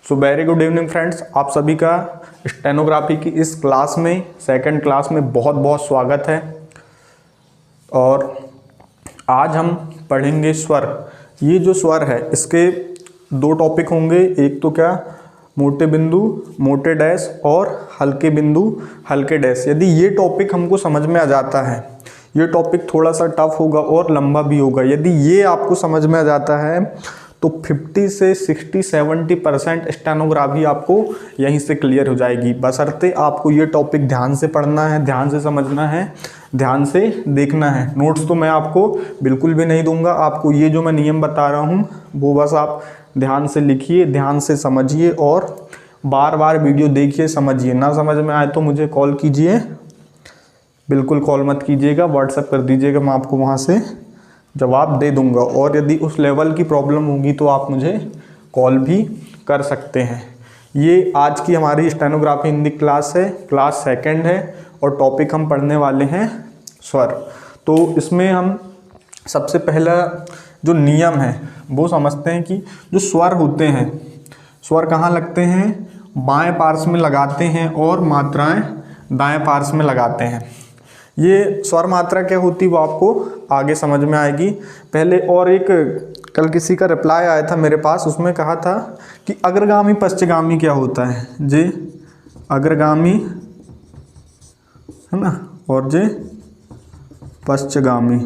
So very good evening friends, आप सभी का स्टेनोग्राफी की इस क्लास में सेकंड क्लास में बहुत बहुत स्वागत है। और आज हम पढ़ेंगे स्वर। ये जो स्वर है इसके दो टॉपिक होंगे, एक तो क्या मोटे बिंदु मोटे डैश और हल्के बिंदु हल्के डैश। यदि ये टॉपिक हमको समझ में आ जाता है, ये टॉपिक थोड़ा सा टफ होगा और लंबा भी होगा। यदि ये आपको समझ में आ जाता है तो 50 से 60-70% स्टेनोग्राफी आपको यहीं से क्लियर हो जाएगी। बशर्ते आपको ये टॉपिक ध्यान से पढ़ना है, ध्यान से समझना है, ध्यान से देखना है। नोट्स तो मैं आपको बिल्कुल भी नहीं दूंगा। आपको ये जो मैं नियम बता रहा हूँ वो बस आप ध्यान से लिखिए, ध्यान से समझिए और बार बार वीडियो देखिए, समझिए। ना समझ में आए तो मुझे कॉल कीजिए, बिल्कुल कॉल मत कीजिएगा, व्हाट्सएप कर दीजिएगा, मैं आपको वहाँ से जवाब दे दूंगा। और यदि उस लेवल की प्रॉब्लम होगी तो आप मुझे कॉल भी कर सकते हैं। ये आज की हमारी स्टेनोग्राफी हिंदी क्लास है, क्लास सेकंड है और टॉपिक हम पढ़ने वाले हैं स्वर। तो इसमें हम सबसे पहला जो नियम है वो समझते हैं कि जो स्वर होते हैं, स्वर कहाँ लगते हैं? बाएं पार्श्व में लगाते हैं और मात्राएं दाएं पार्श्व में लगाते हैं। ये स्वर मात्रा क्या होती है वो आपको आगे समझ में आएगी। पहले और एक कल किसी का रिप्लाई आया था मेरे पास, उसमें कहा था कि अग्रगामी पश्चगामी क्या होता है? जे अग्रगामी है ना और जे पश्चगामी।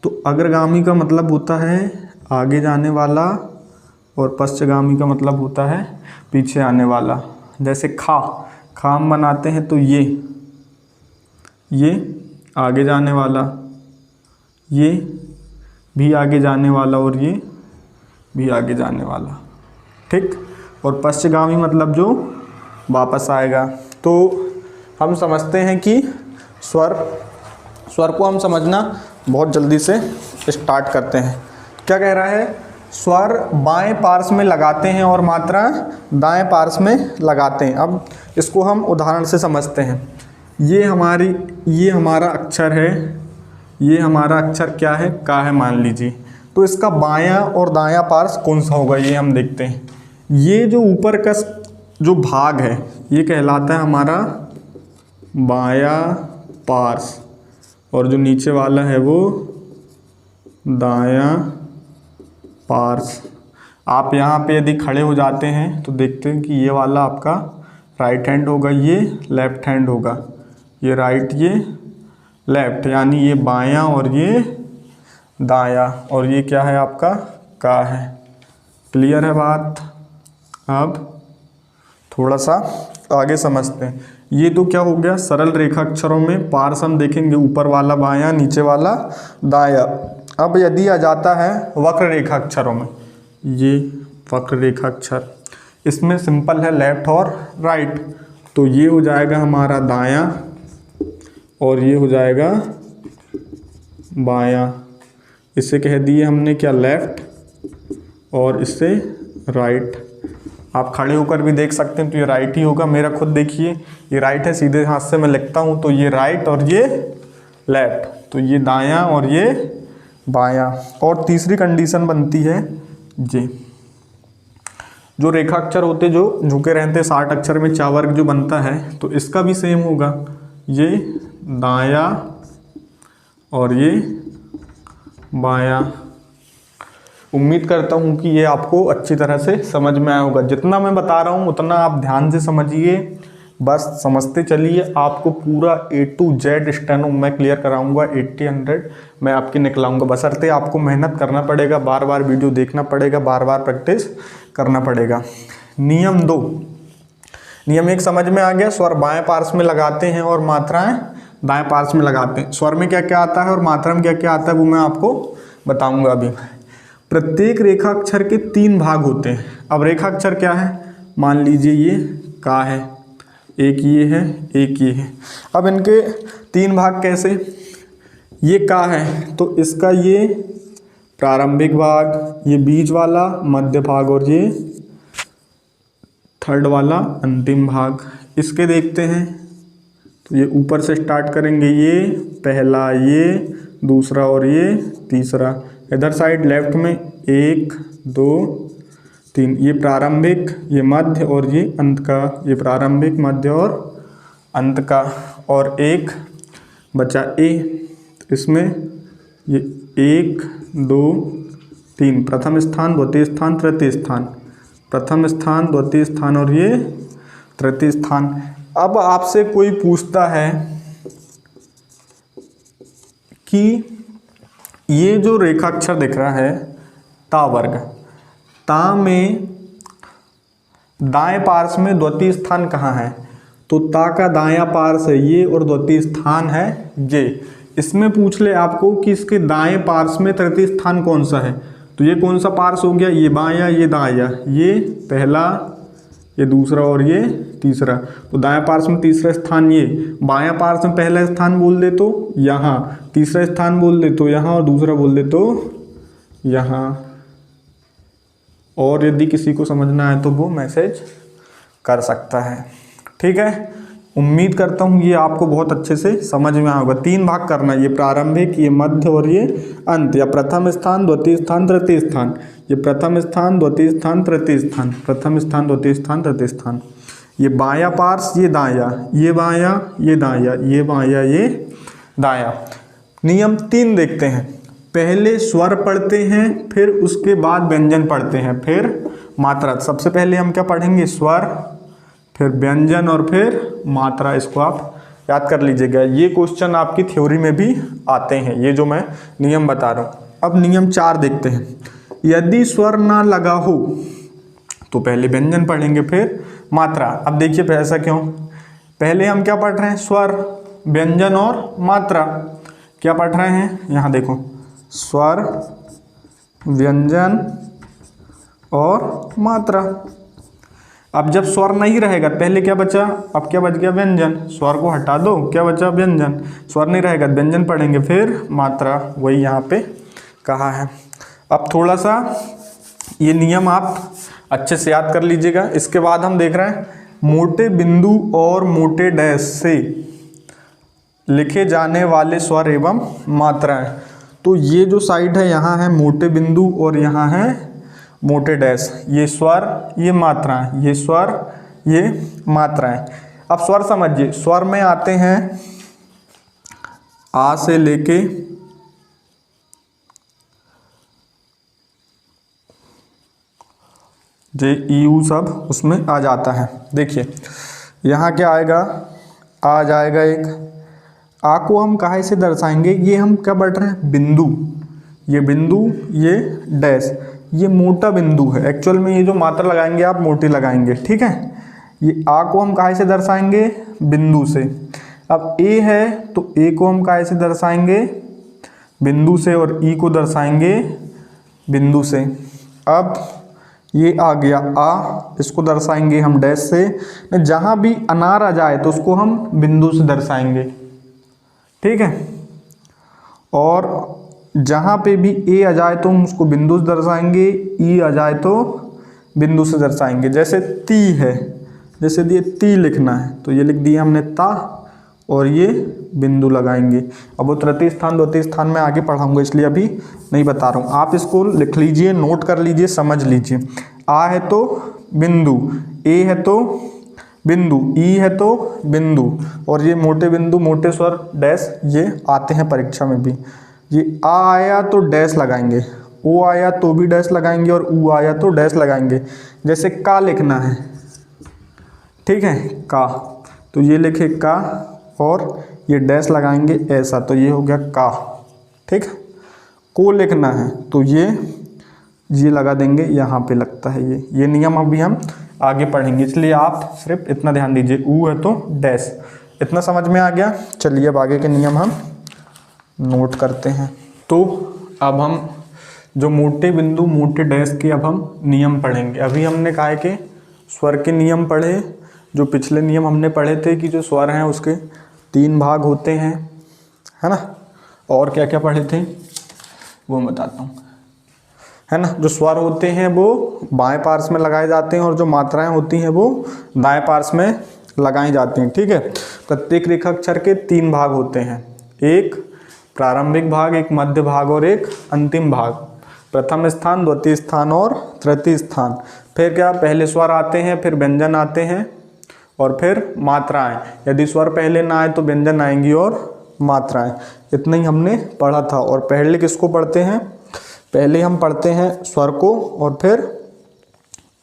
तो अग्रगामी का मतलब होता है आगे जाने वाला और पश्चगामी का मतलब होता है पीछे आने वाला। जैसे खाम बनाते हैं तो ये आगे जाने वाला, ये भी आगे जाने वाला और ये भी आगे जाने वाला, ठीक। और पश्चगामी मतलब जो वापस आएगा। तो हम समझते हैं कि स्वर को हम समझना बहुत जल्दी से स्टार्ट करते हैं। क्या कह रहा है? स्वर बाएं पार्श्व में लगाते हैं और मात्रा दाएं पार्श्व में लगाते हैं। अब इसको हम उदाहरण से समझते हैं। ये हमारा अक्षर है, ये हमारा अक्षर क्या है? का है मान लीजिए। तो इसका बायां और दायां पार्श्व कौन सा होगा ये हम देखते हैं। ये जो ऊपर का जो भाग है ये कहलाता है हमारा बायां पार्श्व और जो नीचे वाला है वो दायां पार्श्व। आप यहाँ पे यदि खड़े हो जाते हैं तो देखते हैं कि ये वाला आपका राइट हैंड होगा, ये लेफ्ट हैंड होगा, ये राइट ये लेफ्ट, यानी ये बायां और ये दायां। और ये क्या है आपका? का है। क्लियर है बात? अब थोड़ा सा आगे समझते हैं। ये तो क्या हो गया? सरल रेखा अक्षरों में पार्श्व हम देखेंगे, ऊपर वाला बायां, नीचे वाला दायां। अब यदि आ जाता है वक्र रेखा अक्षरों में, ये वक्र रेखा अक्षर, इसमें सिंपल है लेफ्ट और राइट। तो ये हो जाएगा हमारा दायां और ये हो जाएगा बायां। इसे कह दिए हमने क्या? लेफ्ट और इससे राइट। आप खड़े होकर भी देख सकते हैं तो ये राइट ही होगा। मेरा खुद देखिए ये राइट है, सीधे हाथ से मैं लिखता हूँ तो ये राइट और ये लेफ्ट, तो ये दायां और ये बायां। और तीसरी कंडीशन बनती है ये जो रेखा अक्षर होते जो झुके रहते 60 अक्षर में चा वर्ग जो बनता है, तो इसका भी सेम होगा, ये दायां और ये बायां। उम्मीद करता हूँ कि ये आपको अच्छी तरह से समझ में आया होगा। जितना मैं बता रहा हूँ उतना आप ध्यान से समझिए, बस समझते चलिए। आपको पूरा A to Z स्टेनो मैं क्लियर कराऊंगा, 80-100 मैं आपकी निकलाऊंगा। बशर्ते आपको मेहनत करना पड़ेगा, बार बार वीडियो देखना पड़ेगा, बार बार प्रैक्टिस करना पड़ेगा। नियम 2, नियम 1 समझ में आ गया। स्वर बाएं पार्श्व में लगाते हैं और मात्राएं दाएं पार्श्व में लगाते हैं। स्वर में क्या क्या आता है और मात्रा में क्या क्या आता है वो मैं आपको बताऊंगा अभी। प्रत्येक रेखा अक्षर के 3 भाग होते हैं। अब रेखा अक्षर क्या है? मान लीजिए ये का है, एक ये है, एक ये है। अब इनके 3 भाग कैसे? ये का है तो इसका ये प्रारंभिक भाग, ये बीच वाला मध्य भाग और ये थर्ड वाला अंतिम भाग। इसके देखते हैं तो ये ऊपर से स्टार्ट करेंगे, ये पहला, ये दूसरा और ये तीसरा। इधर साइड लेफ्ट में 1 2 3। ये प्रारंभिक, ये मध्य और ये अंत का, ये प्रारंभिक मध्य और अंत का। और एक बचा ए, इसमें ये 1 2 3 प्रथम स्थान, द्वितीय स्थान, तृतीय स्थान, प्रथम स्थान, द्वितीय स्थान और ये तृतीय स्थान। अब आपसे कोई पूछता है कि ये जो रेखाक्षर दिख रहा है ता वर्ग, ता में दाएं पार्श्व में द्वितीय स्थान कहाँ है? तो ता का दायां पार्श्व है ये और द्वितीय स्थान है ये। इसमें पूछ ले आपको कि इसके दाएं पार्श्व में तृतीय स्थान कौन सा है, तो ये कौन सा पार्श्व हो गया? ये बायां, ये दायां, ये पहला, ये दूसरा और ये तीसरा। तो दायां पार्श्व में तीसरा स्थान ये, बायां पार्श्व में पहला स्थान बोल दे तो यहाँ, तीसरा स्थान बोल दे तो यहाँ और दूसरा बोल दे तो यहाँ। और यदि किसी को समझना है तो वो मैसेज कर सकता है। ठीक है, उम्मीद करता हूँ ये आपको बहुत अच्छे से समझ में आएगा। 3 भाग करना, ये प्रारंभिक, ये मध्य और ये अंत, या प्रथम स्थान, द्वितीय स्थान, तृतीय स्थान। ये प्रथम स्थान, द्वितीय स्थान, तृतीय स्थान, प्रथम स्थान, द्वितीय स्थान, तृतीय स्थान। ये बायां पार्श्व, ये दायां, ये बायां, ये दायां, ये बायां, ये दायां। नियम 3 देखते हैं। पहले स्वर पढ़ते हैं, फिर उसके बाद व्यंजन पढ़ते हैं, फिर मात्रा। सबसे पहले हम क्या पढ़ेंगे? स्वर, फिर व्यंजन और फिर मात्रा। इसको आप याद कर लीजिएगा, ये क्वेश्चन आपकी थ्योरी में भी आते हैं, ये जो मैं नियम बता रहा हूँ। अब नियम 4 देखते हैं। यदि स्वर ना लगा हो तो पहले व्यंजन पढ़ेंगे फिर मात्रा। अब देखिए ऐसा क्यों? पहले हम क्या पढ़ रहे हैं? स्वर, व्यंजन और मात्रा। क्या पढ़ रहे हैं? यहाँ देखो, स्वर, व्यंजन और मात्रा। अब जब स्वर नहीं रहेगा, पहले क्या बचा? अब क्या बच गया? व्यंजन। स्वर को हटा दो, क्या बचा? व्यंजन। स्वर नहीं रहेगा, व्यंजन पढ़ेंगे फिर मात्रा, वही यहाँ पे कहा है। अब थोड़ा सा ये नियम आप अच्छे से याद कर लीजिएगा। इसके बाद हम देख रहे हैं मोटे बिंदु और मोटे डैश से लिखे जाने वाले स्वर एवं मात्राएं। तो ये जो साइड है यहाँ है मोटे बिंदु और यहाँ है मोटे डैश। ये स्वर, ये मात्राएं, ये स्वर, ये मात्राएं। अब स्वर समझिए, स्वर में आते हैं आ से लेके जे ई यू सब उसमें आ जाता है। देखिए यहाँ क्या आएगा? आ जाएगा एक। आ को हम काहे से दर्शाएंगे? ये हम क्या बढ़ रहे हैं? बिंदु। ये बिंदु, ये डैश, ये मोटा बिंदु है। एक्चुअल में ये जो मात्रा लगाएंगे आप मोटी लगाएंगे, ठीक है। ये आ को हम काहे से दर्शाएंगे? बिंदु से। अब ए है तो ए को हम काहे से दर्शाएंगे? बिंदु से। और ई को दर्शाएंगे बिंदु से। अब ये आ गया आ, इसको दर्शाएंगे हम डैश से। जहाँ भी अनार आ जाए तो उसको हम बिंदु से दर्शाएंगे, ठीक है। और जहाँ पे भी ए आ जाए तो हम उसको बिंदु से दर्शाएंगे, ई आ जाए तो बिंदु से दर्शाएंगे। जैसे ती है, जैसे ये ती लिखना है तो ये लिख दिया हमने ता और ये बिंदु लगाएंगे। अब वो तृतीय स्थान द्वितीय स्थान में आगे पढ़ाऊंगा, इसलिए अभी नहीं बता रहा हूँ। आप इसको लिख लीजिए, नोट कर लीजिए, समझ लीजिए। आ है तो बिंदु, ए है तो बिंदु, ई है तो बिंदु, और ये मोटे बिंदु, मोटे स्वर, डैश, ये आते हैं परीक्षा में भी। ये आ आया तो डैश लगाएंगे, ओ आया तो भी डैश लगाएंगे और ऊ आया तो डैश लगाएंगे। जैसे का लिखना है, ठीक है, का, तो ये लिखे का और ये डैश लगाएंगे ऐसा, तो ये हो गया का, ठीक है। को लिखना है तो ये लगा देंगे, यहाँ पे लगता है ये नियम अभी हम आगे पढ़ेंगे, इसलिए आप सिर्फ इतना ध्यान दीजिए। ऊ है तो डैश, इतना समझ में आ गया। चलिए अब आगे के नियम हम नोट करते हैं। तो अब हम जो मोटे बिंदु मोटे डैश के अब हम नियम पढ़ेंगे। अभी हमने कहा है कि स्वर के नियम पढ़े, जो पिछले नियम हमने पढ़े थे कि जो स्वर हैं उसके 3 भाग होते हैं, है ना। और क्या क्या पढ़े थे वो मैं बताता हूँ, है ना। जो स्वर होते हैं वो बाएं पार्श्व में लगाए जाते हैं और जो मात्राएं होती हैं वो दाएं पार्श्व में लगाई जाती हैं, ठीक है। प्रत्येक रेखाक्षर के 3 भाग होते हैं, एक प्रारंभिक भाग, एक मध्य भाग और एक अंतिम भाग। प्रथम स्थान, द्वितीय स्थान और तृतीय स्थान। फिर क्या, पहले स्वर आते हैं, फिर व्यंजन आते हैं और फिर मात्राएं। यदि स्वर पहले ना आए तो व्यंजन आएंगी और मात्राएं। इतना ही हमने पढ़ा था। और पहले किसको पढ़ते हैं, पहले हम पढ़ते हैं स्वर को और फिर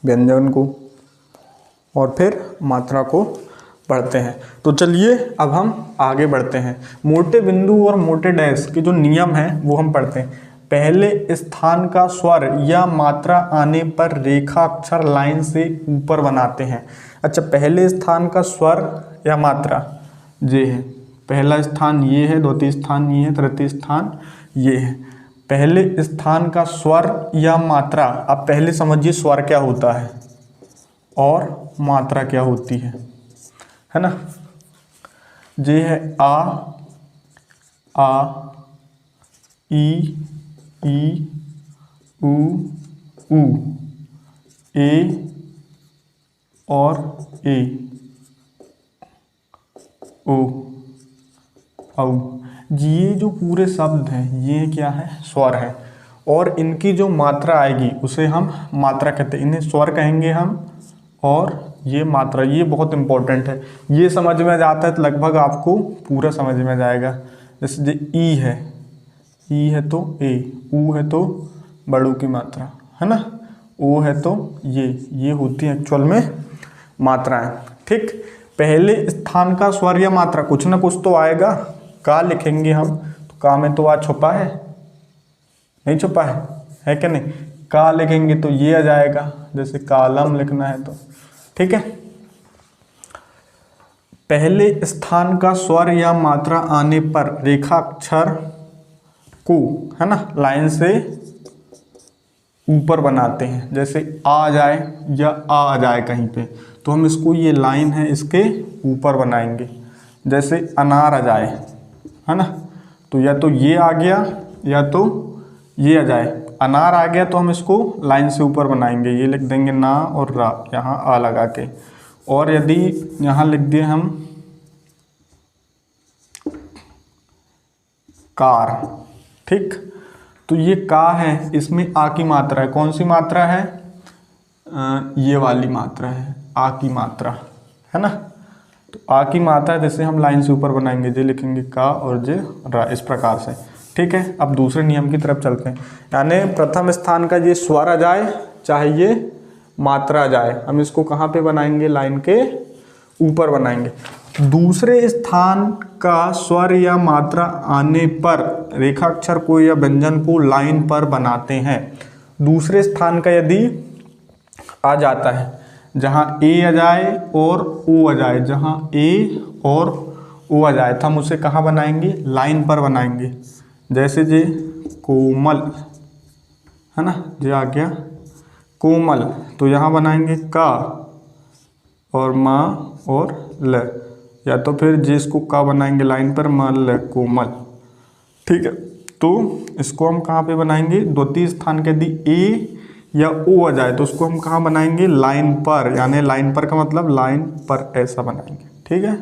व्यंजन को और फिर मात्रा को पढ़ते हैं। तो चलिए अब हम आगे बढ़ते हैं। मोटे बिंदु और मोटे डैश के जो नियम हैं वो हम पढ़ते हैं। पहले स्थान का स्वर या मात्रा आने पर रेखा अक्षर लाइन से ऊपर बनाते हैं। अच्छा, पहले स्थान का स्वर या मात्रा ये है, पहला स्थान ये है, द्वितीय स्थान ये है, तृतीय स्थान ये है। पहले स्थान का स्वर या मात्रा, अब पहले समझिए स्वर क्या होता है और मात्रा क्या होती है ना। ये है आ, ई, ऊ, ऊ, ए और ए, ओ, औ। ये जो पूरे शब्द हैं ये क्या है, स्वर है। और इनकी जो मात्रा आएगी उसे हम मात्रा कहते हैं, इन्हें स्वर कहेंगे हम। और ये मात्रा, ये बहुत इंपॉर्टेंट है। ये समझ में जाता है तो लगभग आपको पूरा समझ में जाएगा। जैसे ये ई है तो ए, ऊ है तो बड़ों की मात्रा है ना, ओ है तो ये होती है एक्चुअल में मात्राएं। ठीक, पहले स्थान का स्वर या मात्रा कुछ ना कुछ तो आएगा। का लिखेंगे हम तो का में तो आ छुपा है, नहीं छुपा है क्या नहीं। का लिखेंगे तो ये आ जाएगा, जैसे कालम लिखना है तो। ठीक है, पहले स्थान का स्वर या मात्रा आने पर रेखा अक्षर को है ना लाइन से ऊपर बनाते हैं। जैसे आ जाए या आ जाए कहीं पे तो हम इसको, ये लाइन है इसके ऊपर बनाएंगे। जैसे अनार आ जाए है ना, तो या तो ये आ गया या तो ये आ जाए। अनार आ गया तो हम इसको लाइन से ऊपर बनाएंगे, ये लिख देंगे ना और रा, यहाँ आ लगा के। और यदि यहाँ लिख दिए हम कार, ठीक, तो ये का है, इसमें आ की मात्रा है। कौन सी मात्रा है, ये वाली मात्रा है, आ की मात्रा है ना। तो आ की मात्रा जैसे हम लाइन से ऊपर बनाएंगे, जे लिखेंगे का और जे रा, इस प्रकार से। ठीक है, अब दूसरे नियम की तरफ चलते हैं। यानी प्रथम स्थान का ये स्वर आ जाए चाहे ये मात्रा आ जाए, हम इसको कहाँ पे बनाएंगे, लाइन के ऊपर बनाएंगे। दूसरे स्थान का स्वर या मात्रा आने पर रेखाक्षर को या व्यंजन को लाइन पर बनाते हैं। दूसरे स्थान का यदि आ जाता है, जहाँ ए आ जाए और ओ आ जाए, जहाँ ए और ओ आ जाए तो हम उसे कहाँ बनाएंगे, लाइन पर बनाएंगे। जैसे जे कोमल है ना, जे आ गया कोमल, तो यहाँ बनाएंगे का और माँ और ल, या तो फिर जिसको का बनाएंगे लाइन पर, मल कोमल। ठीक है, तो इसको हम कहाँ पे बनाएंगे, द्वितीय स्थान के यदि ए या ओ आ जाए तो उसको हम कहाँ बनाएंगे, लाइन पर। यानी लाइन पर का मतलब लाइन पर ऐसा बनाएंगे। ठीक है,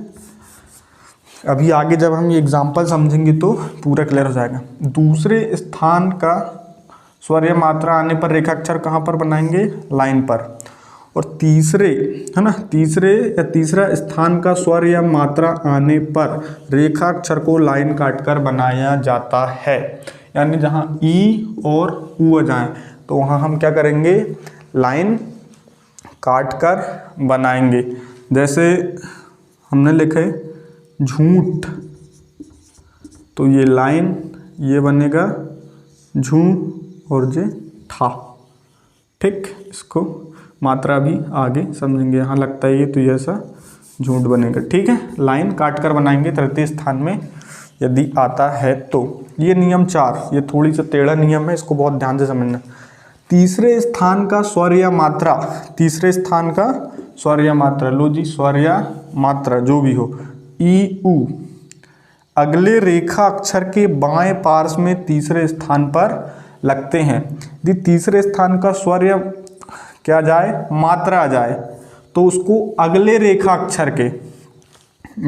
अभी आगे जब हम ये एग्जाम्पल समझेंगे तो पूरा क्लियर हो जाएगा। दूसरे स्थान का स्वर या मात्रा आने पर रेखाक्षर कहाँ पर बनाएंगे, लाइन पर। और तीसरे है ना, तीसरा स्थान का स्वर या मात्रा आने पर रेखाक्षर को लाइन काटकर बनाया जाता है। यानी जहाँ ई और ऊ आ जाए तो वहाँ हम क्या करेंगे, लाइन काटकर बनाएंगे। जैसे हमने लिखे झूठ, तो ये लाइन ये बनेगा झू और जे ठा। ठीक, इसको मात्रा भी आगे समझेंगे। यहाँ लगता है ये तो ये सा झूठ बनेगा। ठीक है, लाइन काट कर बनाएंगे तृतीय स्थान में यदि आता है तो। ये नियम 4, ये थोड़ी सा टेढ़ा नियम है, इसको बहुत ध्यान से समझना। तीसरे स्थान का स्वर या मात्रा, तीसरे स्थान का स्वर या मात्रा, लो जी स्वर या मात्रा जो भी हो, ई ऊ अगले रेखा अक्षर के बाएं पार्श्व में तीसरे स्थान पर लगते हैं। यदि तीसरे स्थान का स्वर या क्या जाए, मात्रा आ जाए तो उसको अगले रेखा अक्षर के,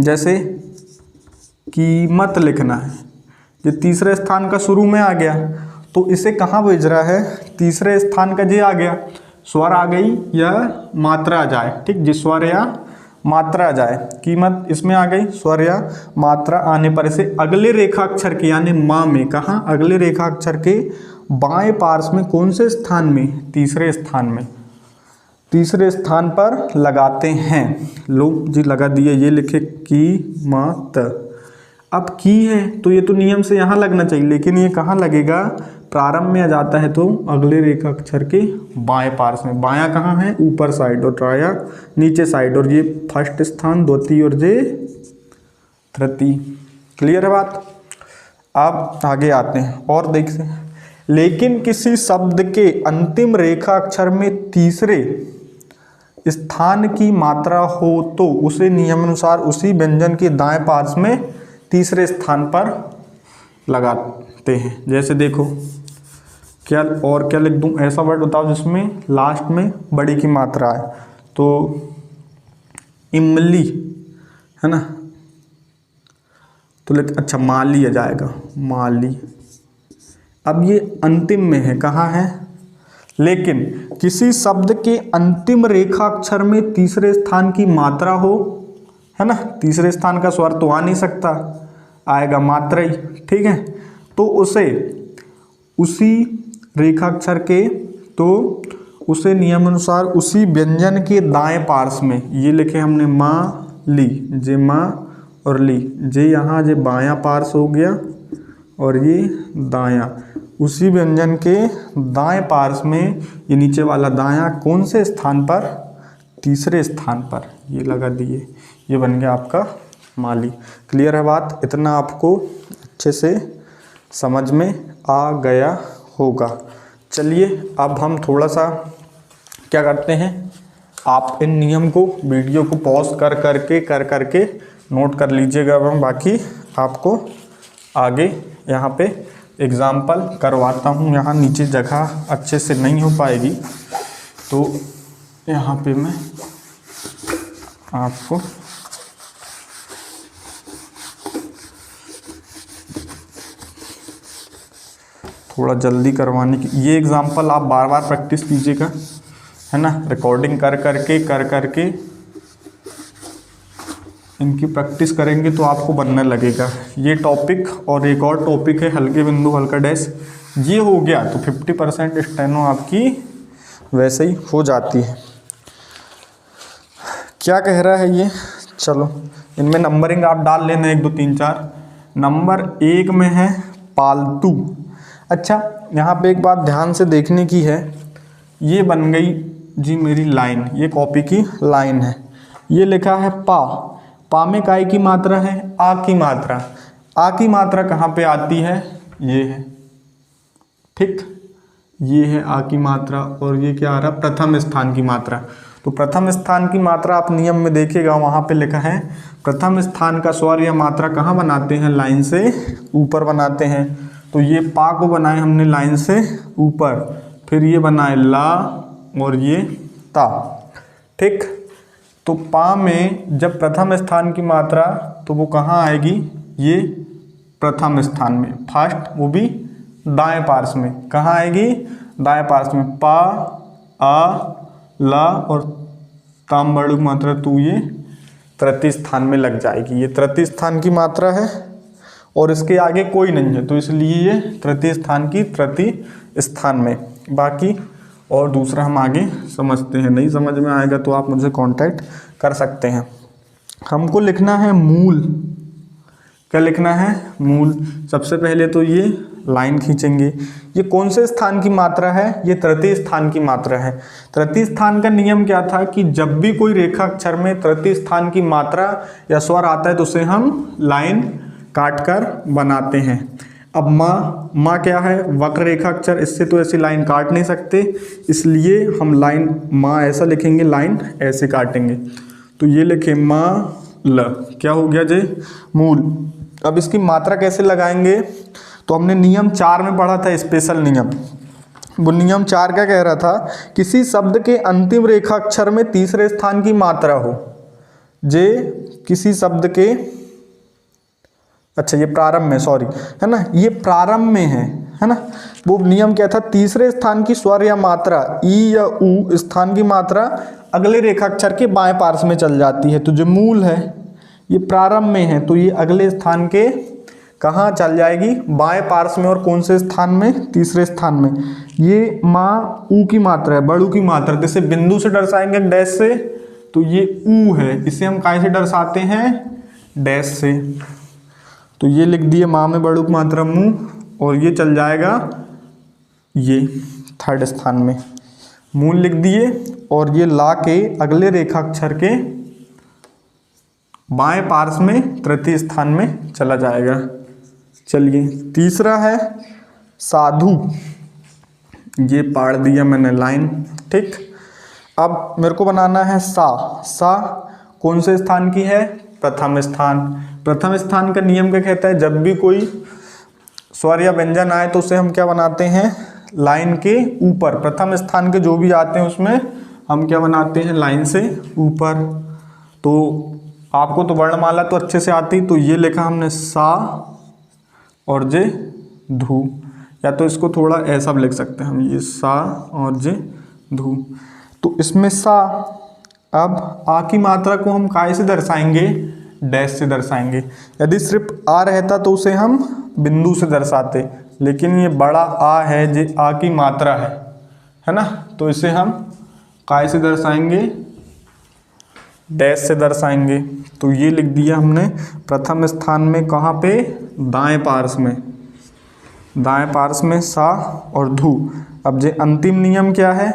जैसे कीमत लिखना है, ये तीसरे स्थान का शुरू में आ गया तो इसे कहाँ भेज रहा है, तीसरे स्थान का जे आ गया, स्वर आ गई या मात्रा आ जाए, ठीक, जिस स्वर या मात्रा आ जाए, कीमत इसमें आ गई स्वर या मात्रा आने पर इसे अगले रेखाक्षर के यानी माँ में, कहाँ, अगले रेखाक्षर के बाएं पार्श्व में कौन से स्थान में, तीसरे स्थान में, तीसरे स्थान पर लगाते हैं। लो जी लगा दिए, ये लिखे कीमत। अब की है तो ये तो नियम से यहाँ लगना चाहिए, लेकिन ये कहाँ लगेगा, प्रारंभ में आ जाता है तो अगले रेखाक्षर के बाएं पार्श्व में। बायां कहाँ है, ऊपर साइड, और ट्राया नीचे साइड, और ये फर्स्ट स्थान, द्वितीय और ये तृतीय। क्लियर है बात। अब आगे आते हैं और देखते हैं। लेकिन किसी शब्द के अंतिम रेखाक्षर में तीसरे स्थान की मात्रा हो तो उसे नियमानुसार उसी व्यंजन के दाएं पार्श्व में तीसरे स्थान पर लगाते हैं। जैसे देखो क्या, और क्या लिख दूं, ऐसा वर्ड बताओ जिसमें लास्ट में बड़ी की मात्रा है, तो इमली है ना, तो अच्छा माली आ जाएगा, माली। अब ये अंतिम में है, कहाँ है, लेकिन किसी शब्द के अंतिम रेखाक्षर में तीसरे स्थान की मात्रा हो, है ना, तीसरे स्थान का स्वर तो आ नहीं सकता, आएगा मात्रा ही, ठीक है, तो उसे उसी रेखाक्षर के, तो उसे नियमानुसार उसी व्यंजन के दाएं पार्श्व में, ये लिखे हमने माँ ली, जे माँ और ली, जे यहाँ जे बायां पार्श्व हो गया और ये दायां, उसी व्यंजन के दाएं पार्श्व में ये नीचे वाला दायां कौन से स्थान पर, तीसरे स्थान पर, ये लगा दिए, ये बन गया आपका माली। क्लियर है बात, इतना आपको अच्छे से समझ में आ गया होगा। चलिए अब हम थोड़ा सा क्या करते हैं, आप इन नियम को, वीडियो को पॉज कर करके नोट कर लीजिएगा, एवं बाकी आपको आगे यहाँ पे एग्जाम्पल करवाता हूँ। यहाँ नीचे जगह अच्छे से नहीं हो पाएगी, तो यहाँ पे मैं आपको थोड़ा जल्दी करवाने की, ये एग्जाम्पल आप बार बार प्रैक्टिस कीजिएगा, है ना, रिकॉर्डिंग कर करके इनकी प्रैक्टिस करेंगे तो आपको बनने लगेगा। ये टॉपिक और एक और टॉपिक है हल्के बिंदु हल्का डैश, ये हो गया तो 50% स्टेनो आपकी वैसे ही हो जाती है। क्या कह रहा है ये, चलो इनमें नंबरिंग आप डाल लेना 1 2 3 4। नंबर 1 में है पालतू। अच्छा यहाँ पे एक बात ध्यान से देखने की है, ये बन गई जी मेरी लाइन, ये कॉपी की लाइन है, ये लिखा है पा में काय की मात्रा है, आ की मात्रा, आ की मात्रा कहाँ पे आती है, ये है, ठीक, ये है आ की मात्रा, और ये क्या आ रहा, प्रथम स्थान की मात्रा। तो प्रथम स्थान की मात्रा आप नियम में देखिएगा, वहाँ पे लिखा है प्रथम स्थान का स्वर या मात्रा कहाँ बनाते हैं, लाइन से ऊपर बनाते हैं। तो ये पा को बनाए हमने लाइन से ऊपर, फिर ये बनाए ला और ये ता, ठीक। तो पा में जब प्रथम स्थान की मात्रा तो वो कहाँ आएगी, ये प्रथम स्थान में, फर्स्ट, वो भी दाएं पार्श्व में, कहाँ आएगी, दाएं पार्श्व में, पा आ ला और ताम बड़ू मात्रा तू, ये तृतीय स्थान में लग जाएगी। ये तृतीय स्थान की मात्रा है और इसके आगे कोई नहीं है, तो इसलिए ये तृतीय स्थान की तृतीय स्थान में। बाकी और दूसरा हम आगे समझते हैं, नहीं समझ में आएगा तो आप मुझसे कांटेक्ट कर सकते हैं। हमको लिखना है मूल, क्या लिखना है, मूल। सबसे पहले तो ये लाइन खींचेंगे, ये कौन से स्थान की मात्रा है, ये तृतीय स्थान की मात्रा है। तृतीय स्थान का नियम क्या था कि जब भी कोई रेखाक्षर में तृतीय स्थान की मात्रा या स्वर आता है तो उसे हम लाइन काट कर बनाते हैं। अब माँ क्या है, वक्र रेखाक्षर, इससे तो ऐसी लाइन काट नहीं सकते, इसलिए हम लाइन माँ ऐसा लिखेंगे, लाइन ऐसे काटेंगे। तो ये लिखे माँ ल, क्या हो गया जे, मूल। अब इसकी मात्रा कैसे लगाएंगे, तो हमने नियम 4 में पढ़ा था, स्पेशल नियम। वो नियम 4 क्या कह रहा था, किसी शब्द के अंतिम रेखाक्षर में तीसरे स्थान की मात्रा हो, जे किसी शब्द के, अच्छा ये प्रारंभ में, सॉरी, है ना, ये प्रारंभ में है ना। वो नियम क्या था, तीसरे स्थान की स्वर या मात्रा ई या ऊ स्थान की मात्रा अगले रेखाक्षर के बाएं पार्श्व में चल जाती है। तो जो मूल है ये प्रारंभ में है, तो ये अगले स्थान के कहाँ चल जाएगी, बाएं पार्श्व में। और कौन से स्थान में, तीसरे स्थान में। ये माँ ऊ की मात्रा है, बड़ू की मात्रा, जैसे बिंदु से दर्शाएंगे डैश से, तो ये ऊ है, इसे हम काय से दर्शाते हैं, डैश से। तो ये लिख दिए माँ में बड़ू की मात्रा मुँह, और ये चल जाएगा ये थर्ड स्थान में, मूल लिख दिए। और ये ला के अगले रेखाक्षर के बाएं पार्श्व में तृतीय स्थान में चला जाएगा। चलिए तीसरा है साधु, ये पाड़ दिया मैंने लाइन, ठीक। अब मेरे को बनाना है सा। सा कौन से स्थान की है, प्रथम स्थान। प्रथम स्थान का नियम क्या कहता है, जब भी कोई स्वर या व्यंजन आए तो उसे हम क्या बनाते हैं, लाइन के ऊपर। प्रथम स्थान के जो भी आते हैं उसमें हम क्या बनाते हैं, लाइन से ऊपर। तो आपको तो वर्णमाला तो अच्छे से आती, तो ये लिखा हमने सा और जे धू, या तो इसको थोड़ा ऐसा भी लिख सकते हैं हम, ये सा और जे धू। तो इसमें सा, अब आ की मात्रा को हम काय से दर्शाएंगे, डैश से दर्शाएंगे। यदि सिर्फ आ रहता तो उसे हम बिंदु से दर्शाते, लेकिन ये बड़ा आ है, जे आ की मात्रा है ना, तो इसे हम काय से दर्शाएंगे, डैश से दर्शाएंगे। तो ये लिख दिया हमने प्रथम स्थान में, कहाँ पे, दाएं पार्श्व में, दाएं पार्श्व में सा और धू। अब जे अंतिम नियम क्या है,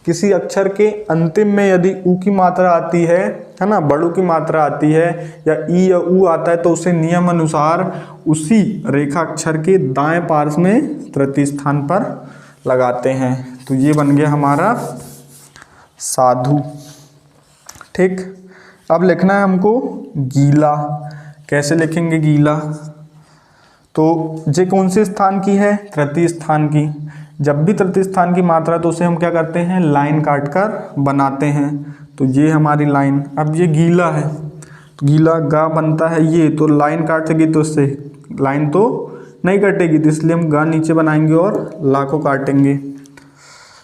किसी अक्षर के अंतिम में यदि ऊ की मात्रा आती है ना, बड़ू की मात्रा आती है, या ई या ऊ आता है, तो उसे नियम अनुसार उसी रेखा अक्षर के दाएं पार्श्व में तृतीय स्थान पर लगाते हैं। तो ये बन गया हमारा साधु, ठीक। अब लिखना है हमको गीला। कैसे लिखेंगे गीला, तो जे कौन से स्थान की है, तृतीय स्थान की। जब भी तृतीय स्थान की मात्रा तो उसे हम क्या करते हैं, लाइन काट कर बनाते हैं। तो ये हमारी लाइन। अब ये गीला है, तो गीला गा बनता है ये, तो लाइन काटेगी तो इससे लाइन तो नहीं कटेगी, तो इसलिए हम गा नीचे बनाएंगे और ला को काटेंगे।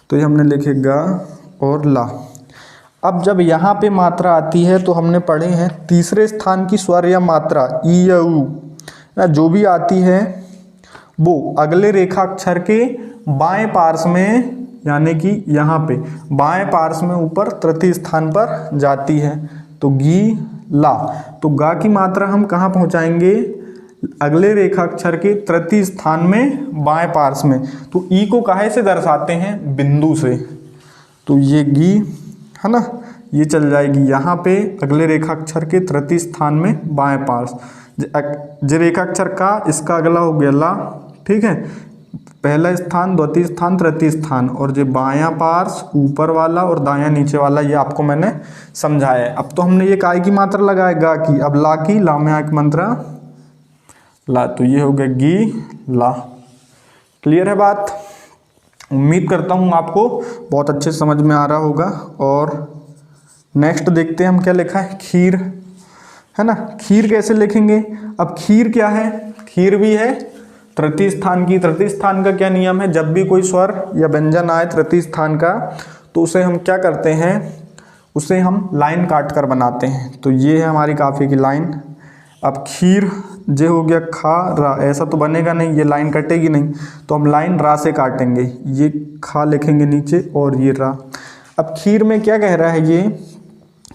तो ये हमने लिखे गा और ला। अब जब यहाँ पे मात्रा आती है तो हमने पढ़े हैं तीसरे स्थान की स्वर या मात्रा ई या ऊ जो भी आती है वो अगले रेखाक्षर के बाएं पार्श्व में, यानी कि यहाँ पे बाएं पार्श्व में ऊपर तृतीय स्थान पर जाती है। तो गी ला, तो गा की मात्रा हम कहाँ पहुँचाएंगे, अगले रेखाक्षर के तृतीय स्थान में बाएं पार्श्व में। तो ई को काहे से दर्शाते हैं, बिंदु से। तो ये गी है ना, ये चल जाएगी यहाँ पे अगले रेखाक्षर के तृतीय स्थान में बाएं पार्श्व। जो रेखाक्षर का इसका अगला हो गया ला, ठीक है, पहला स्थान, द्वितीय स्थान, तृतीय स्थान, और जो बायां पार्श्व ऊपर वाला और दायां नीचे वाला, ये आपको मैंने समझाया है। अब तो हमने ये काय की मात्रा लगाया गा की, अब ला की, ला में आक मंत्रा ला, तो ये हो गया गी ला। क्लियर है बात। उम्मीद करता हूँ आपको बहुत अच्छे से समझ में आ रहा होगा। और नेक्स्ट देखते हैं हम क्या लिखा है, खीर, है ना। खीर कैसे लिखेंगे, अब खीर क्या है, खीर भी है तृतीय स्थान की। तृतीय स्थान का क्या नियम है, जब भी कोई स्वर या व्यंजन आए तृतीय स्थान का, तो उसे हम क्या करते हैं, उसे हम लाइन काट कर बनाते हैं। तो ये है हमारी काफ़ी की लाइन। अब खीर जे हो गया खा रा, ऐसा तो बनेगा नहीं, ये लाइन कटेगी नहीं, तो हम लाइन रा से काटेंगे, ये खा लिखेंगे नीचे और ये रा। अब खीर में क्या कह रहा है ये,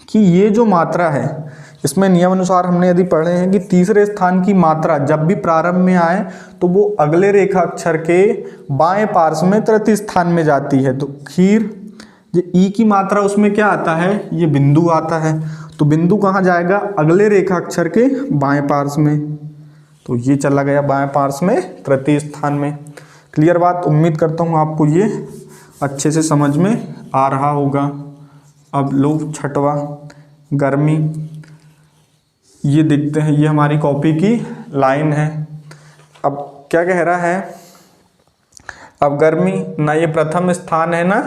कि ये जो मात्रा है इसमें नियम अनुसार हमने यदि पढ़े हैं कि तीसरे स्थान की मात्रा जब भी प्रारंभ में आए तो वो अगले रेखा अक्षर के बाएं पार्श्व में तृतीय स्थान में जाती है। तो खीर, ये ई की मात्रा उसमें क्या आता है, ये बिंदु आता है, तो बिंदु कहाँ जाएगा, अगले रेखा अक्षर के बाएं पार्श्व में। तो ये चला गया बाएं पार्श्व में तृतीय स्थान में। क्लियर बात। उम्मीद करता हूँ आपको ये अच्छे से समझ में आ रहा होगा। अब लो छठवा, गर्मी। ये देखते हैं, ये हमारी कॉपी की लाइन है। अब क्या कह रहा है, अब गर्मी ना ये प्रथम स्थान है ना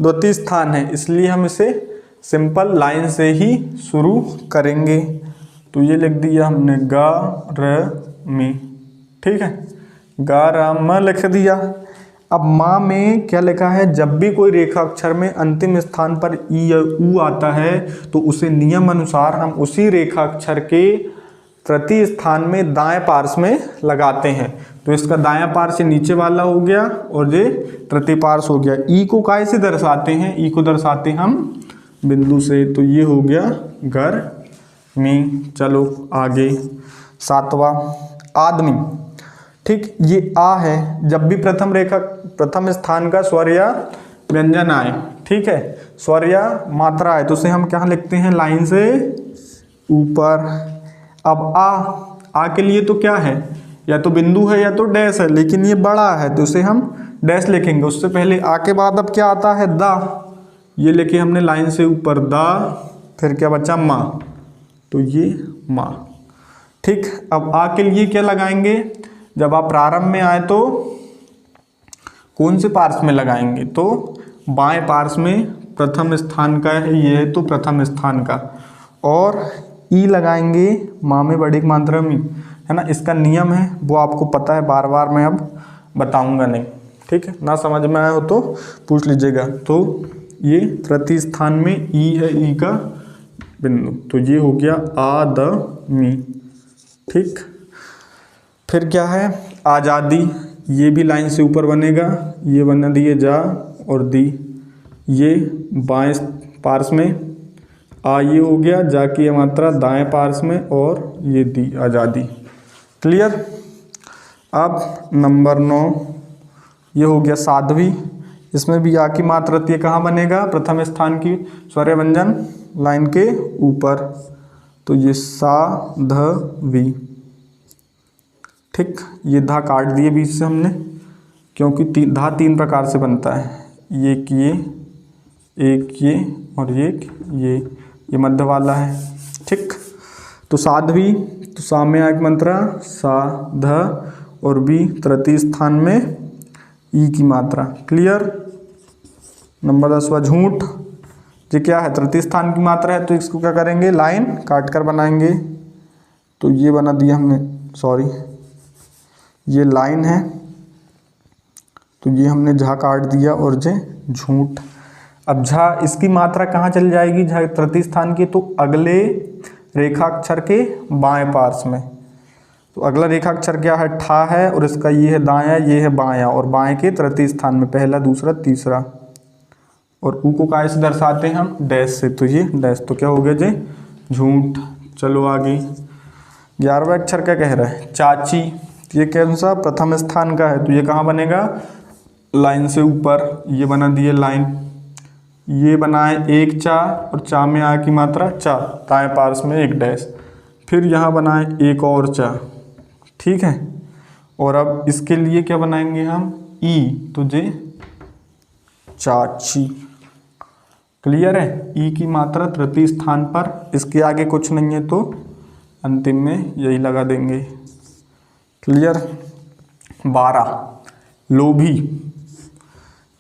द्वितीय स्थान है, इसलिए हम इसे सिंपल लाइन से ही शुरू करेंगे। तो ये लिख दिया हमने ग र मी, ठीक है, गरम लिख दिया। अब माँ में क्या लिखा है, जब भी कोई रेखा अक्षर में अंतिम स्थान पर ई या ऊ आता है तो उसे नियम अनुसार हम उसी रेखा अक्षर के प्रति स्थान में दाएं पार्श्व में लगाते हैं। तो इसका दायां पार्श्व नीचे वाला हो गया और ये तृतीय पार्श्व हो गया। ई को काय से दर्शाते हैं, ई को दर्शाते हम बिंदु से, तो ये हो गया गर्मी। चलो आगे 7वां आदमी। ठीक, ये आ है, जब भी प्रथम स्थान का स्वर या व्यंजन आए, ठीक है, स्वर या मात्रा आए तो उसे हम क्या लिखते हैं, लाइन से ऊपर। अब आ के लिए तो क्या है, या तो बिंदु है या तो डैश है, लेकिन ये बड़ा है तो उसे हम डैश लिखेंगे। उससे पहले आ के बाद अब क्या आता है, दा, ये लिखे हमने लाइन से ऊपर दा, फिर क्या बचा माँ, तो ये माँ। ठीक, अब आ के लिए क्या लगाएंगे, जब आप प्रारंभ में आए तो कौन से पार्श्व में लगाएंगे, तो बाएं पार्श्व में प्रथम स्थान का है, ये है तो प्रथम स्थान का। और ई लगाएंगे माँ में बड़ी मात्रा में, है ना, इसका नियम है वो आपको पता है, बार बार मैं अब बताऊंगा नहीं। ठीक है, ना समझ में आया हो तो पूछ लीजिएगा। तो ये तृतीय स्थान में ई है, ई का बिंदु, तो ये हो गया आदमी। ठीक, फिर क्या है, आज़ादी, ये भी लाइन से ऊपर बनेगा, ये बना दिए जा और दी, ये बाएं पार्श्व में, आ ये हो गया, जा की मात्रा दाएं पार्श्व में, और ये दी आज़ादी। क्लियर। अब नंबर 9, ये हो गया साध्वी। इसमें भी आ की मात्रा, ये कहाँ बनेगा, प्रथम स्थान की स्वर व्यंजन लाइन के ऊपर, तो ये साधवी। ठीक, ये धा काट दिए बीच से हमने, क्योंकि धा 3 प्रकार से बनता है, एक ये और ये मध्य वाला है। ठीक, तो साध्वी, तो सा में एक मंत्रा सा ध और बी तृतीय स्थान में ई की मात्रा। क्लियर। नंबर 10वां झूठ, ये क्या है, तृतीय स्थान की मात्रा है तो इसको क्या करेंगे, लाइन काट कर बनाएंगे। तो ये बना दिया हमने, सॉरी ये लाइन है तो ये हमने झा काट दिया और जे झूठ। अब झा, इसकी मात्रा कहाँ चल जाएगी, झा तृतीय स्थान की, तो अगले रेखाक्षर के बाएं पार्श्व में। तो अगला रेखाक्षर क्या है, ठा है, और इसका ये है दायां, ये है बायां, और बाएं के तृतीय स्थान में पहला, दूसरा, तीसरा। और ऊ को काय से दर्शाते हैं हम, डैश से, तो ये डैश, तो क्या हो गया जे झूठ। चलो आगे 11वां अक्षर क्या कह रहा है, चाची। ये कौन सा, प्रथम स्थान का है, तो ये कहाँ बनेगा, लाइन से ऊपर, ये बना दिए लाइन, ये बनाए एक चा, और चा में आ की मात्रा चा, दाएं पार्श्व में एक डैश, फिर यहाँ बनाए एक और चा। ठीक है, और अब इसके लिए क्या बनाएंगे हम, ई, तो जे चाची। क्लियर है, ई की मात्रा तृतीय स्थान पर, इसके आगे कुछ नहीं है तो अंतिम में यही लगा देंगे। क्लियर। 12 लोभी,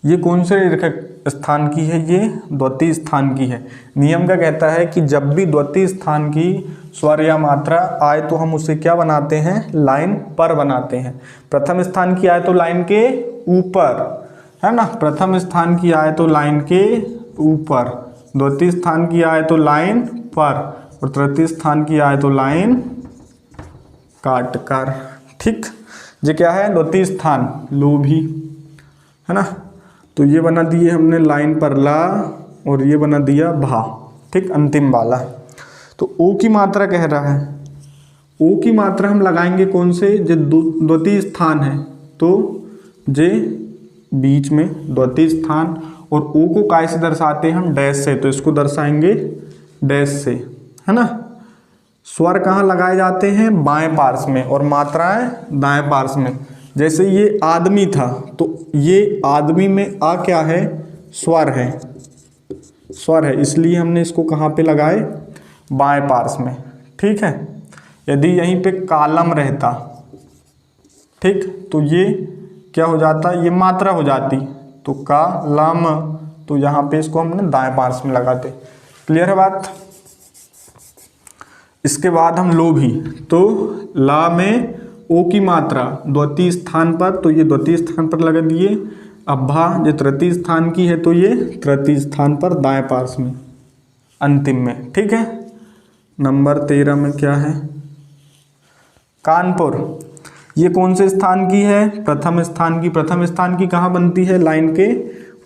ये कौन से रेखा स्थान की है, ये द्वितीय स्थान की है। नियम का कहता है कि जब भी द्वितीय स्थान की स्वर या मात्रा आए तो हम उसे क्या बनाते हैं, लाइन पर बनाते हैं। प्रथम स्थान की आए तो लाइन के ऊपर, है ना, प्रथम स्थान की आए तो लाइन के ऊपर, द्वितीय स्थान की आए तो लाइन पर, और तृतीय स्थान की आए तो लाइन काट कर। ठीक, ये क्या है, द्वितीय स्थान, लोभी, है ना, तो ये बना दिए हमने लाइन पर ला, और ये बना दिया भा। ठीक, अंतिम वाला। तो ओ की मात्रा कह रहा है, ओ की मात्रा हम लगाएंगे कौन से, जो द्वितीय स्थान है, तो जे बीच में द्वितीय स्थान, और ओ को काय से दर्शाते हैं हम, डैश से, तो इसको दर्शाएंगे डैश से, है ना। स्वर कहाँ लगाए जाते हैं, बाएं पार्श्व में, और मात्राएं दाएं पार्श्व में। जैसे ये आदमी था तो ये आदमी में आ क्या है, स्वर है, स्वर है, इसलिए हमने इसको कहाँ पे लगाए, बाएं पार्श्व में। ठीक है, यदि यहीं पे कालम रहता, ठीक, तो ये क्या हो जाता, ये मात्रा हो जाती, तो कालम, तो यहाँ पे इसको हमने दाएं पार्श्व में लगाते। क्लियर है बात। इसके बाद हम लोभी, तो ला में ओ की मात्रा द्वितीय स्थान पर, तो ये द्वितीय स्थान पर लगा दिए। अब भा जो तृतीय स्थान की है तो ये तृतीय स्थान पर दाएं पार्श्व में अंतिम में। ठीक है। नंबर 13 में क्या है, कानपुर। ये कौन से स्थान की है, प्रथम स्थान की। प्रथम स्थान की कहाँ बनती है, लाइन के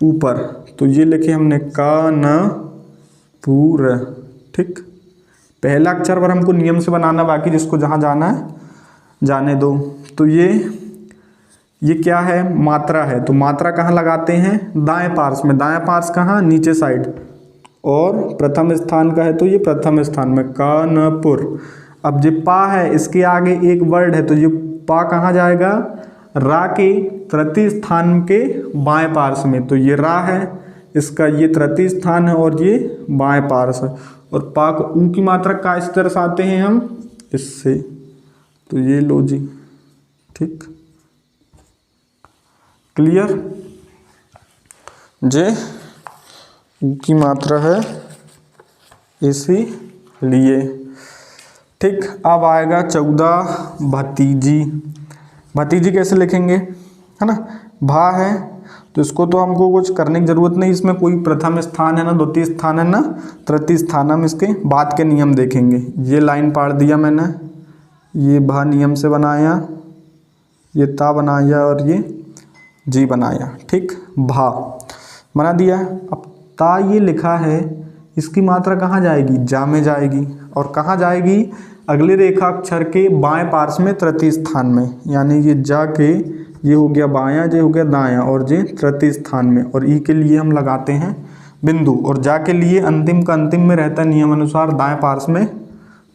ऊपर, तो ये लिखे हमने कानपुर। ठीक, पहला अक्षर पर हमको नियम से बनाना, बाकी जिसको जहाँ जाना है जाने दो। तो ये क्या है, मात्रा है, तो मात्रा कहाँ लगाते हैं, दाएं पार्श्व में। दाएं पार्श्व कहाँ, नीचे साइड, और प्रथम स्थान का है तो ये प्रथम स्थान में कानपुर। अब जो पा है इसके आगे एक वर्ड है, तो ये पा कहाँ जाएगा, रा के तृतीय स्थान के बाएं पार्श्व में, तो ये रा है, इसका ये तृतीय स्थान है और ये बाएं पार्श्व। और पा को ऊ की मात्रा का इस तरह से आते हैं हम इससे, तो ये लो जी। ठीक, क्लियर। जे ऊ की मात्रा है इसीलिए। ठीक, अब आएगा 14 भतीजी। भतीजी कैसे लिखेंगे, है ना, भा है तो इसको तो हमको कुछ करने की जरूरत नहीं, इसमें कोई प्रथम स्थान है ना द्वितीय स्थान है ना तृतीय स्थान, हम इसके बाद के नियम देखेंगे। ये लाइन पाड़ दिया मैंने, ये भा नियम से बनाया, ये ता बनाया और ये जी बनाया। ठीक, भा बना दिया। अब ता ये लिखा है, इसकी मात्रा कहाँ जाएगी, जा में जाएगी, और कहाँ जाएगी, अगले रेखा अक्षर के बाएं पार्श्व में तृतीय स्थान में, यानी ये जा के ये हो गया बायां, ये हो गया दायां, और ये तृतीय स्थान में। और ई के लिए हम लगाते हैं बिंदु, और जा के लिए अंतिम का अंतिम में रहता है नियम अनुसार दाएं पार्श्व में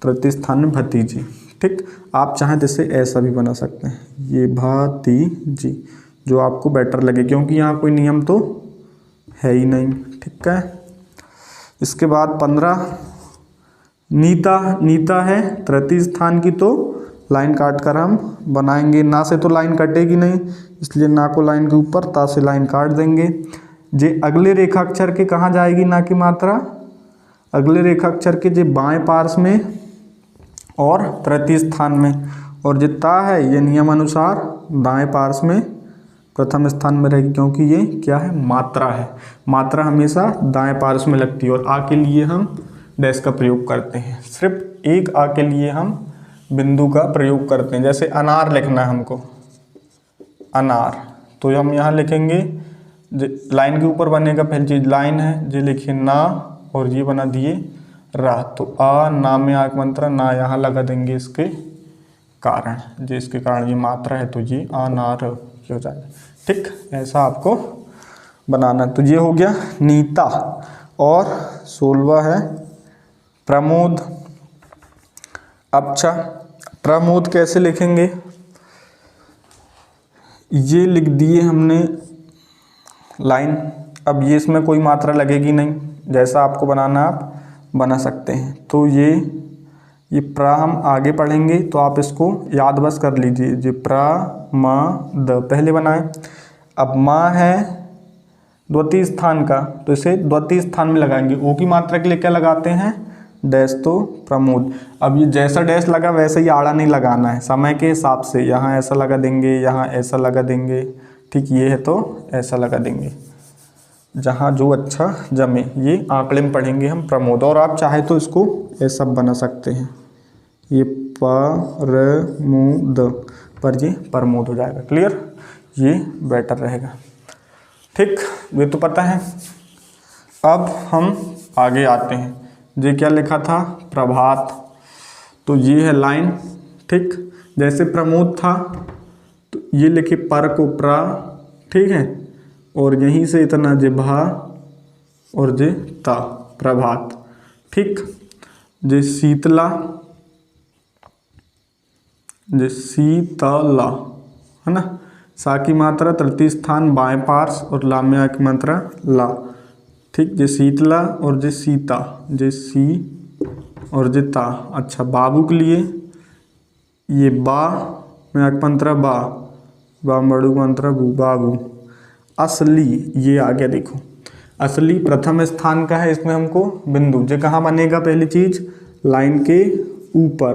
तृतीय स्थान में भतीजी। ठीक, आप चाहें तो इसे ऐसा भी बना सकते हैं, ये भतीजी, जो आपको बेटर लगे, क्योंकि यहाँ कोई नियम तो है ही नहीं। ठीक है। इसके बाद 15 नीता। नीता है तृतीय स्थान की, तो लाइन काट कर हम बनाएंगे। ना से तो लाइन कटेगी नहीं, इसलिए ना को लाइन के ऊपर, ता से लाइन काट देंगे। जे अगले रेखाक्षर के कहाँ जाएगी ना की मात्रा, अगले रेखाक्षर के जे बाएं पार्श्व में और तृतीय स्थान में, और जे ता है ये नियम अनुसार दाएं पार्श्व में प्रथम स्थान में रहेगी, क्योंकि ये क्या है, मात्रा है। मात्रा हमेशा दाएं पार्श्व में लगती है। और आ के लिए हम डैश का प्रयोग करते हैं, सिर्फ एक आ के लिए हम बिंदु का प्रयोग करते हैं। जैसे अनार लिखना है हमको, अनार, तो हम यहाँ लिखेंगे, लाइन के ऊपर बनेगा पहली चीज लाइन है, जो लिखिए ना, और ये बना दिए रा, तो आ ना में आक मंत्रा ना यहाँ लगा देंगे इसके कारण, जिसके कारण ये मात्रा है, तो ये अनार हो जाएगा। ठीक, ऐसा आपको बनाना। तो ये हो गया नीता। और 16 है प्रमोद। अच्छा, प्रमोद कैसे लिखेंगे, ये लिख दिए हमने लाइन। अब ये इसमें कोई मात्रा लगेगी नहीं, जैसा आपको बनाना आप बना सकते हैं। तो ये प्रा हम आगे पढ़ेंगे, तो आप इसको याद बस कर लीजिए। जो प्रा मा द पहले बनाए। अब माँ है द्वितीय स्थान का, तो इसे द्वितीय स्थान में लगाएंगे। ओ की मात्रा के लिए क्या लगाते हैं, डैश, तो प्रमोद। अब ये जैसा डैश लगा वैसे ही आड़ा नहीं लगाना है, समय के हिसाब से यहाँ ऐसा लगा देंगे, यहाँ ऐसा लगा देंगे। ठीक, ये है तो ऐसा लगा देंगे, जहाँ जो अच्छा जमे। ये आंकड़े में पढ़ेंगे हम प्रमोद। और आप चाहे तो इसको ऐसा बना सकते हैं, ये परमोद, पर ये प्रमोद हो जाएगा। क्लियर, ये बेटर रहेगा। ठीक, ये तो पता है। अब हम आगे आते हैं। ये क्या लिखा था, प्रभात, तो ये है लाइन। ठीक, जैसे प्रमोद था तो ये लिखे पर को प्रा, ठीक है, और यहीं से इतना जे भा और जे ता, प्रभात। ठीक, जे शीतला, जे शीतला, है ना, सा की मात्रा तृतीय स्थान बाएं पार्श्व और ला में आ की मात्रा ला। ठीक, जे शीतला और जे सीता, जे सी और जे ता। अच्छा, बाबू के लिए ये बा में आ की मात्रा बा, बा मड़ू मात्रा बू, बाबू। असली, ये आ गया, देखो असली प्रथम स्थान का है, इसमें हमको बिंदु, जो कहाँ बनेगा, पहली चीज लाइन के ऊपर,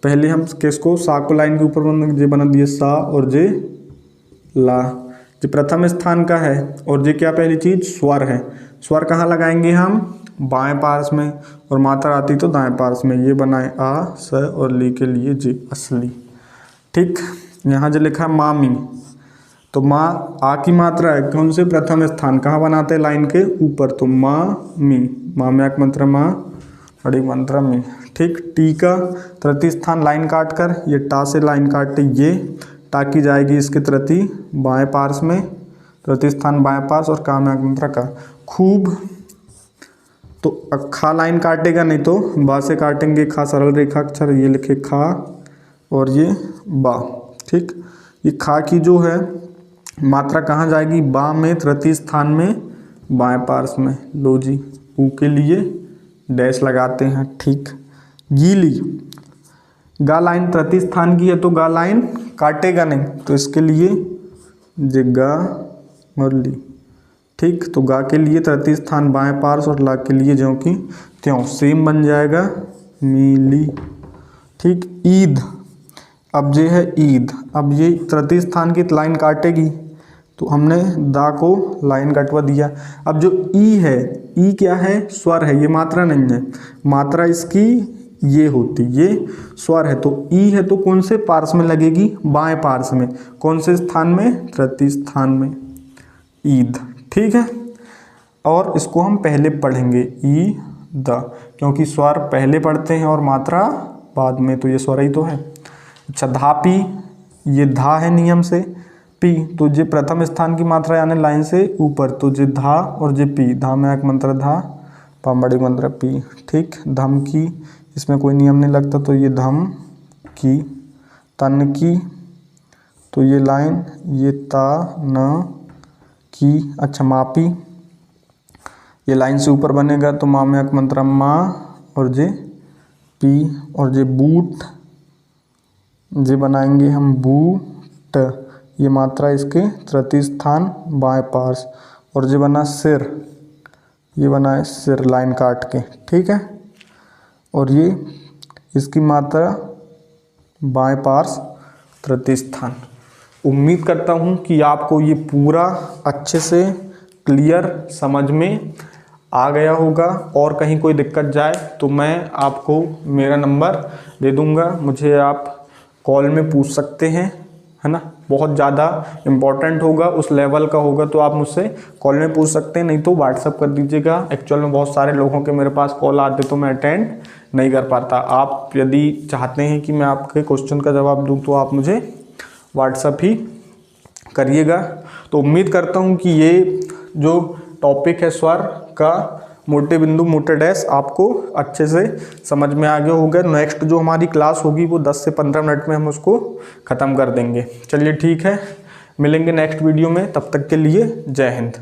पहले हम किसको सा को लाइन के ऊपर जे बना दिए सा और जे ला। जो प्रथम स्थान का है और जे क्या पहली चीज स्वर है। स्वर कहाँ लगाएंगे हम बाएं पार्श्व में और मात्रा आती तो दाएं पार्श्व में। ये बनाए आ स और ली के लिए जे असली। ठीक, यहाँ जो लिखा है मामी तो माँ आ की मात्रा है कौन से प्रथम स्थान कहाँ बनाते हैं लाइन के ऊपर तो माँ मी। माँ में एक मंत्र माँ बड़ी मंत्र मी। ठीक, टी का तृतीय स्थान लाइन काट कर ये टा से लाइन काटते ये टा की जाएगी इसके तृतीय बाएं पार्श्व में तृतीय स्थान बाएं पार्श्व और का में एक मंत्र का। खूब तो खा लाइन काटेगा नहीं तो बा से काटेंगे खा सरल रेखा अक्षर ये लिखे खा और ये बा। ठीक, ये खा की जो है मात्रा कहाँ जाएगी बा में तृतीय स्थान में बाएं पार्श्व में। लो जी ऊ के लिए डैश लगाते हैं। ठीक, गीली गा लाइन तृतीय स्थान की है तो गा लाइन काटेगा नहीं तो इसके लिए जे गा और ली। ठीक, तो गा के लिए तृतीय स्थान बाएं पार्श्व और ला के लिए ज्यों की त्यों सेम बन जाएगा मीली। ठीक, ईद अब ये है ईद। अब ये तृतीय स्थान की लाइन काटेगी तो हमने दा को लाइन कटवा दिया। अब जो ई है ई क्या है स्वर है ये मात्रा नहीं है। मात्रा इसकी ये होती ये स्वर है तो ई है तो कौन से पार्श्व में लगेगी बाएं पार्श्व में। कौन से स्थान में तृतीय स्थान में ईद। ठीक है, और इसको हम पहले पढ़ेंगे ई द क्योंकि स्वर पहले पढ़ते हैं और मात्रा बाद में तो ये स्वर ही तो है। अच्छा, धापी ये धा है नियम से पी तो जे प्रथम स्थान की मात्रा यानी लाइन से ऊपर तो जे धा और जे पी। धा में एक मंत्र धा पामड़ी मंत्र पी। ठीक, धम की इसमें कोई नियम नहीं लगता तो ये धम की। तन की तो ये लाइन ये ता न की। अच्छा, मापी ये लाइन से ऊपर बनेगा तो माँ में एक मंत्र माँ और जे पी और जे बूट जे बनाएंगे हम बूट ये मात्रा इसके तृतीय स्थान बाएं पार्श्व और जे बना सिर ये बनाए सिर लाइन काट के। ठीक है, और ये इसकी मात्रा बाएं पार्श्व तृतीय स्थान। उम्मीद करता हूँ कि आपको ये पूरा अच्छे से क्लियर समझ में आ गया होगा और कहीं कोई दिक्कत जाए तो मैं आपको मेरा नंबर दे दूँगा, मुझे आप कॉल में पूछ सकते हैं, है ना। बहुत ज़्यादा इम्पोर्टेंट होगा उस लेवल का होगा तो आप मुझसे कॉल में पूछ सकते हैं, नहीं तो व्हाट्सअप कर दीजिएगा। एक्चुअल में बहुत सारे लोगों के मेरे पास कॉल आते तो मैं अटेंड नहीं कर पाता। आप यदि चाहते हैं कि मैं आपके क्वेश्चन का जवाब दूं तो आप मुझे व्हाट्सअप ही करिएगा। तो उम्मीद करता हूं कि ये जो टॉपिक है स्वर का मोटे बिंदु मोटे डैश आपको अच्छे से समझ में आ गया होगा। नेक्स्ट जो हमारी क्लास होगी वो 10 से 15 मिनट में हम उसको ख़त्म कर देंगे। चलिए ठीक है, मिलेंगे नेक्स्ट वीडियो में, तब तक के लिए जय हिंद।